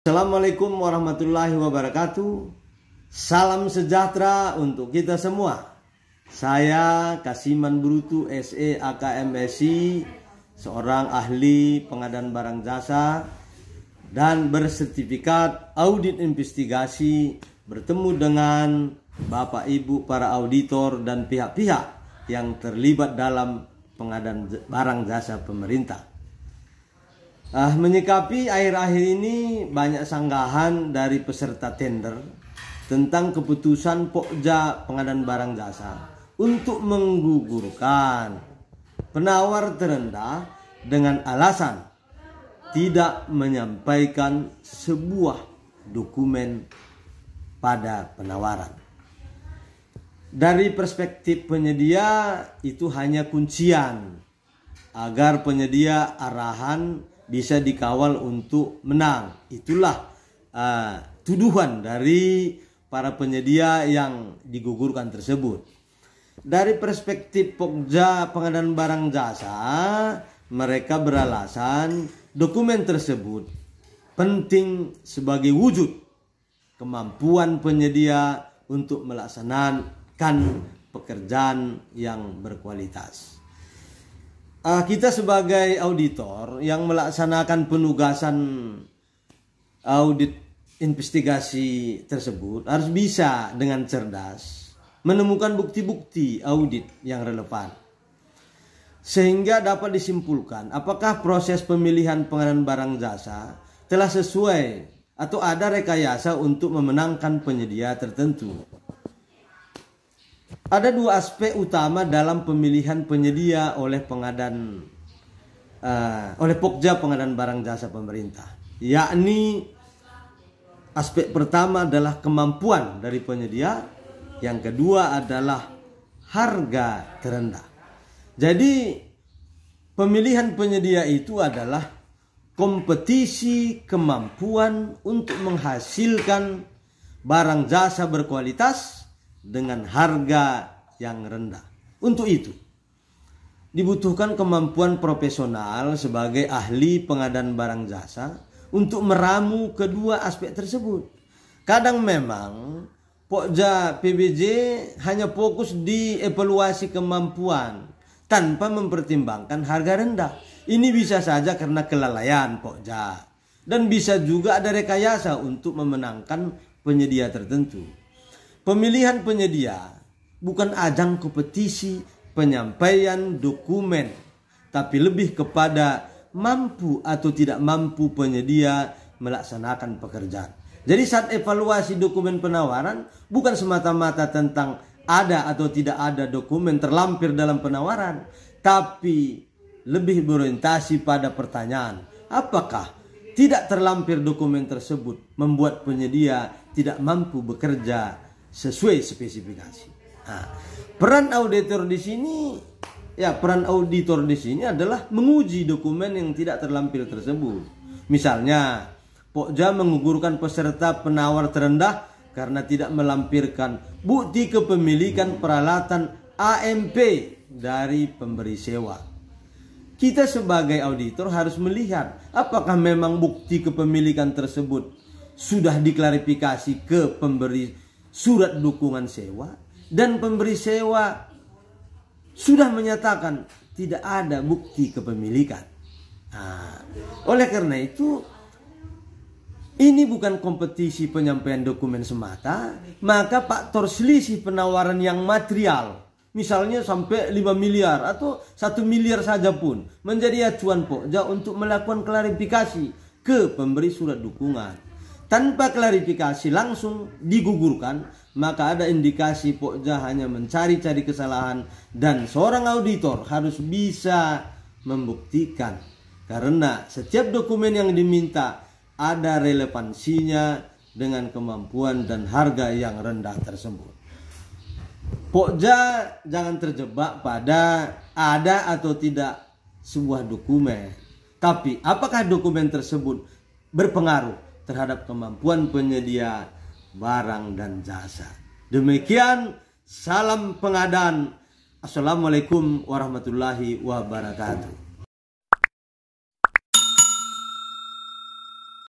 Assalamualaikum warahmatullahi wabarakatuh. Salam sejahtera untuk kita semua. Saya Kasiman Brutu SE AKMSI, seorang ahli pengadaan barang jasa dan bersertifikat audit investigasi, bertemu dengan Bapak Ibu para auditor dan pihak-pihak yang terlibat dalam pengadaan barang jasa pemerintah. Menyikapi akhir-akhir ini banyak sanggahan dari peserta tender tentang keputusan Pokja pengadaan barang jasa untuk menggugurkan penawar terendah dengan alasan tidak menyampaikan sebuah dokumen pada penawaran. Dari perspektif penyedia, itu hanya kuncian agar penyedia arahan bisa dikawal untuk menang. Itulah tuduhan dari para penyedia yang digugurkan tersebut. Dari perspektif Pokja pengadaan barang jasa, mereka beralasan dokumen tersebut penting sebagai wujud kemampuan penyedia untuk melaksanakan pekerjaan yang berkualitas. Kita sebagai auditor yang melaksanakan penugasan audit investigasi tersebut harus bisa dengan cerdas menemukan bukti-bukti audit yang relevan, sehingga dapat disimpulkan apakah proses pemilihan pengadaan barang jasa telah sesuai atau ada rekayasa untuk memenangkan penyedia tertentu. Ada dua aspek utama dalam pemilihan penyedia oleh Pokja pengadaan barang jasa pemerintah, yakni aspek pertama adalah kemampuan dari penyedia, yang kedua adalah harga terendah. Jadi pemilihan penyedia itu adalah kompetisi kemampuan untuk menghasilkan barang jasa berkualitas dengan harga yang rendah. Untuk itu dibutuhkan kemampuan profesional sebagai ahli pengadaan barang jasa untuk meramu kedua aspek tersebut. Kadang memang Pokja PBJ hanya fokus di evaluasi kemampuan tanpa mempertimbangkan harga rendah. Ini bisa saja karena kelalaian Pokja, dan bisa juga ada rekayasa untuk memenangkan penyedia tertentu. Pemilihan penyedia bukan ajang kompetisi penyampaian dokumen, tapi lebih kepada mampu atau tidak mampu penyedia melaksanakan pekerjaan. Jadi saat evaluasi dokumen penawaran bukan semata-mata tentang ada atau tidak ada dokumen terlampir dalam penawaran, tapi lebih berorientasi pada pertanyaan, apakah tidak terlampir dokumen tersebut membuat penyedia tidak mampu bekerja sesuai spesifikasi. Peran auditor di sini adalah menguji dokumen yang tidak terlampir tersebut. Misalnya, Pokja menggugurkan peserta penawar terendah karena tidak melampirkan bukti kepemilikan peralatan AMP dari pemberi sewa. Kita sebagai auditor harus melihat apakah memang bukti kepemilikan tersebut sudah diklarifikasi ke pemberi surat dukungan sewa, dan pemberi sewa sudah menyatakan tidak ada bukti kepemilikan. Oleh karena itu, ini bukan kompetisi penyampaian dokumen semata, maka faktor selisih penawaran yang material, misalnya sampai 5 miliar atau 1 miliar saja pun, menjadi acuan Pokja untuk melakukan klarifikasi ke pemberi surat dukungan. Tanpa klarifikasi langsung digugurkan, maka ada indikasi Pokja hanya mencari-cari kesalahan, dan seorang auditor harus bisa membuktikan karena setiap dokumen yang diminta ada relevansinya dengan kemampuan dan harga yang rendah tersebut. Pokja jangan terjebak pada ada atau tidak sebuah dokumen, tapi apakah dokumen tersebut berpengaruh terhadap kemampuan penyedia barang dan jasa. Demikian, salam pengadaan. Assalamualaikum warahmatullahi wabarakatuh.